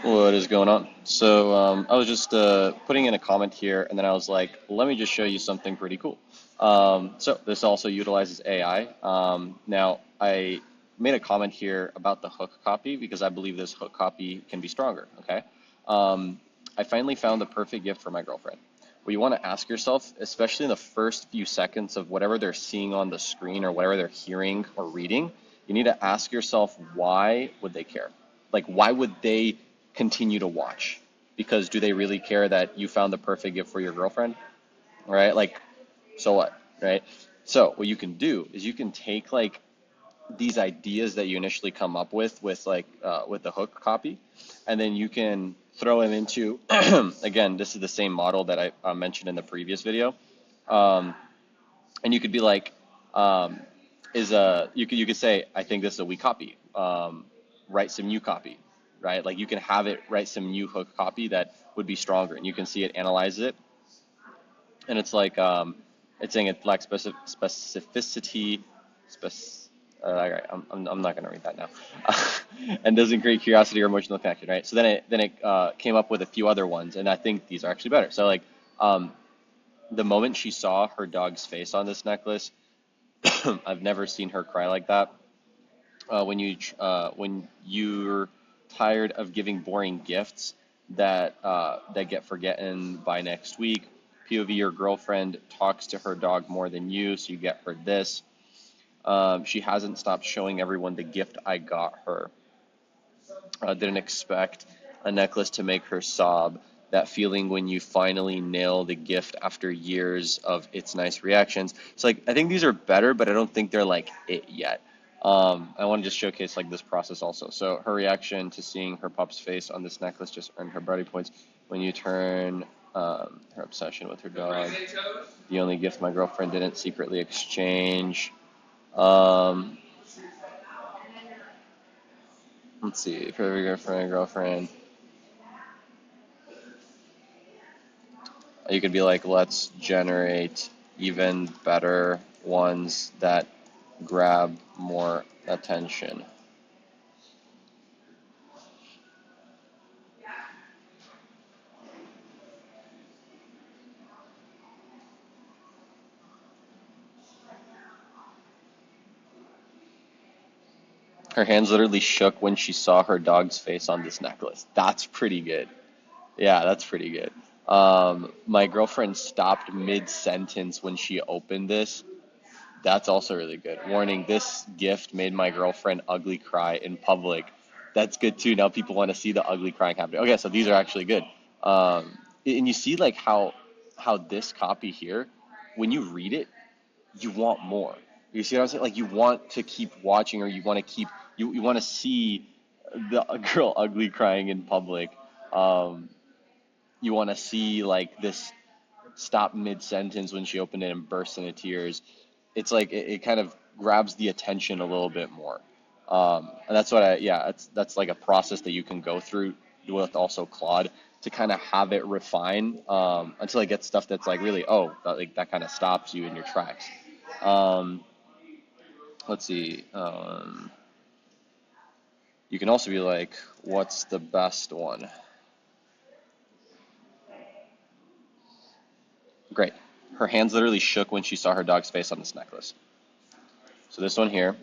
What is going on? So I was just putting in a comment here, and then I was like, let me just show you something pretty cool. So this also utilizes AI. Now I made a comment here about the hook copy because I believe this hook copy can be stronger. Okay. I finally found the perfect gift for my girlfriend. What you want to ask yourself, especially in the first few seconds of whatever they're seeing on the screen or whatever they're hearing or reading, you need to ask yourself, why would they care? Like, why would they continue to watch? Because do they really care that you found the perfect gift for your girlfriend? Right? Like, so what? Right? So what you can do is you can take like these ideas that you initially come up with like with the hook copy, and then you can throw them into again, this is the same model that I mentioned in the previous video. Um, and you could be like, um, you could say, I think this is a weak copy. Write some new copy, right? Like you can have it write some new hook copy that would be stronger, and you can see it analyze it, and it's like it's saying it lacks specificity, spec. All right, I'm not gonna read that now, and doesn't create curiosity or emotional connection, right? So then it came up with a few other ones, and I think these are actually better. So like um, the moment she saw her dog's face on this necklace, I've never seen her cry like that. When you're tired of giving boring gifts that get forgotten by next week, POV, your girlfriend talks to her dog more than you, so you get her this. She hasn't stopped showing everyone the gift I got her. Didn't expect a necklace to make her sob. That feeling when you finally nail the gift after years of its nice reactions. It's like, I think these are better, but I don't think they're like it yet. I want to just showcase like this process also. So her reaction to seeing her pup's face on this necklace just earned her brownie points. When you turn her obsession with her dog, the only gift my girlfriend didn't secretly exchange. Um, let's see, for every girlfriend. You could be like, let's generate even better ones that grab more attention. Her hands literally shook when she saw her dog's face on this necklace. That's pretty good. Yeah, that's pretty good. My girlfriend stopped mid-sentence when she opened this. That's also really good. Warning, this gift made my girlfriend ugly cry in public. That's good too. Now people want to see the ugly crying happening. Okay, so these are actually good. And you see like how this copy here, when you read it, you want more. You see what I'm saying? Like you want to keep watching, or you want to keep you want to see the girl ugly crying in public. Um, you want to see like this stop mid sentence when she opened it and burst into tears. It's like it kind of grabs the attention a little bit more. And that's what that's like a process that you can go through with also Claude to kind of have it refine until it gets stuff that's like really, that kind of stops you in your tracks. Um, let's see. You can also be like, what's the best one? Great. Her hands literally shook when she saw her dog's face on this necklace. So this one here,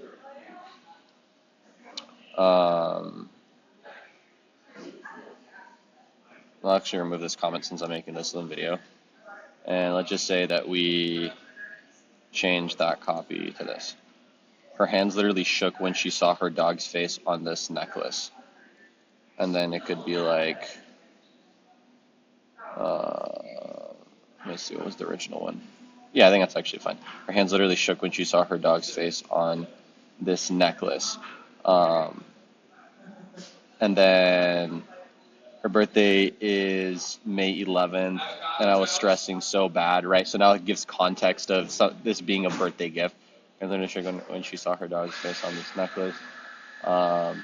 um, I'll actually remove this comment since I'm making this little video. And let's just say that we change that copy to this. Her hands literally shook when she saw her dog's face on this necklace. And then it could be like, let me see, what was the original one? Yeah, I think that's actually fine. Her hands literally shook when she saw her dog's face on this necklace. Um, and then her birthday is May 11th, and I was stressing so bad, right? So now it gives context of this being a birthday gift. And then when she saw her dog's face on this necklace. Um,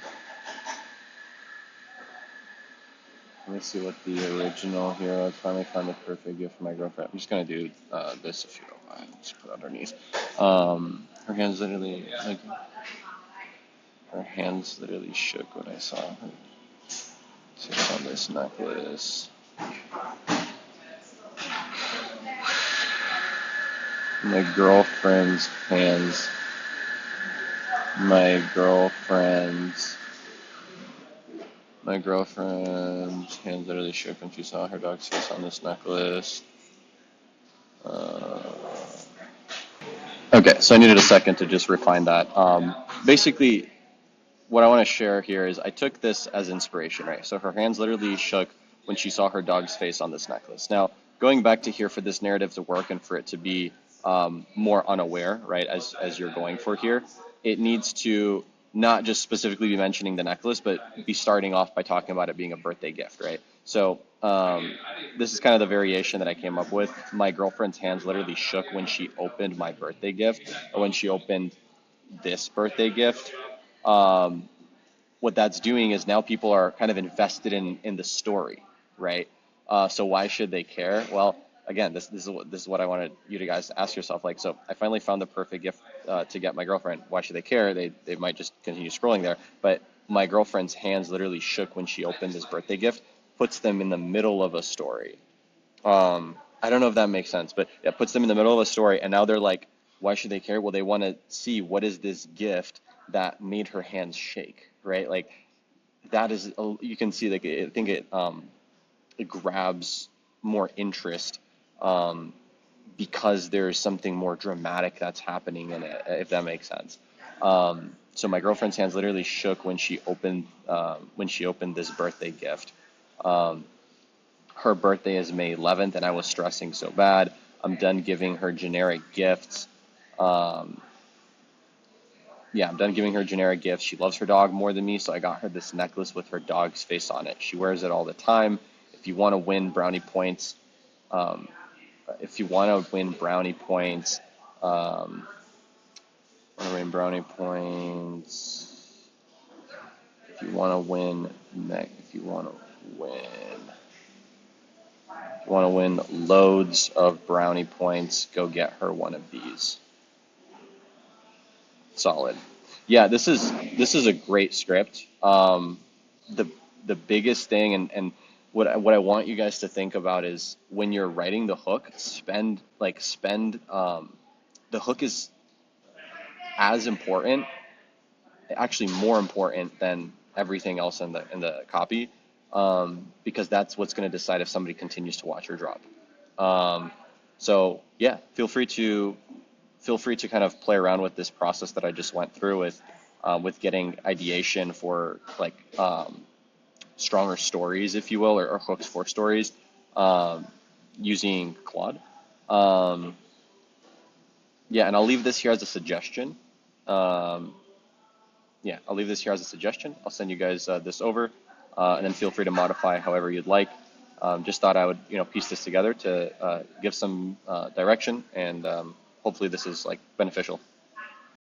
let me see what the original here was. Finally found the perfect gift for my girlfriend. I'm just gonna do this if you don't mind. Just put underneath. Her hands literally shook when I saw her. this necklace. My girlfriend's hands. My girlfriend's hands literally shook when she saw her dog's face on this necklace. Okay, so I needed a second to just refine that. Basically, what I want to share here is I took this as inspiration, right? So her hands literally shook when she saw her dog's face on this necklace. Now, going back to here for this narrative to work and for it to be more unaware, right, as you're going for here, it needs to not just specifically be mentioning the necklace, but be starting off by talking about it being a birthday gift, right? So this is kind of the variation that I came up with. My girlfriend's hands literally shook when she opened my birthday gift, or when she opened this birthday gift. Um, what that's doing is now people are kind of invested in the story, right? So why should they care? Well, again, this is what I wanted you to guys to ask yourself. Like, so I finally found the perfect gift to get my girlfriend. Why should they care? They might just continue scrolling there. But my girlfriend's hands literally shook when she opened this birthday gift. Puts them in the middle of a story. I don't know if that makes sense, but it puts them in the middle of a story, and now they're like, why should they care? Well, they want to see what is this gift that made her hands shake, right? Like that is, you can see, like I think it grabs more interest because there's something more dramatic that's happening in it, if that makes sense. So my girlfriend's hands literally shook when she opened this birthday gift. Um, Her birthday is May 11th, and I was stressing so bad. I'm done giving her generic gifts. Um, yeah, I'm done giving her generic gifts. She loves her dog more than me, so I got her this necklace with her dog's face on it. She wears it all the time. If you want to win brownie points, um, if you want to win brownie points, um, want to win brownie points. If you want to win, if you want to win. Want to win loads of brownie points, go get her one of these. Solid. Yeah, this is a great script. The the biggest thing, and what I want you guys to think about is when you're writing the hook, spend the hook is as important, actually more important than everything else in the copy, because that's what's going to decide if somebody continues to watch or drop. Um, so yeah, feel free to kind of play around with this process that I just went through with getting ideation for like stronger stories, if you will, or hooks for stories, um, using Claude. Um, yeah, and I'll leave this here as a suggestion. Um, yeah, I'll leave this here as a suggestion. I'll send you guys this over, and then feel free to modify however you'd like. Just thought I would, piece this together to give some direction, and hopefully this is like beneficial.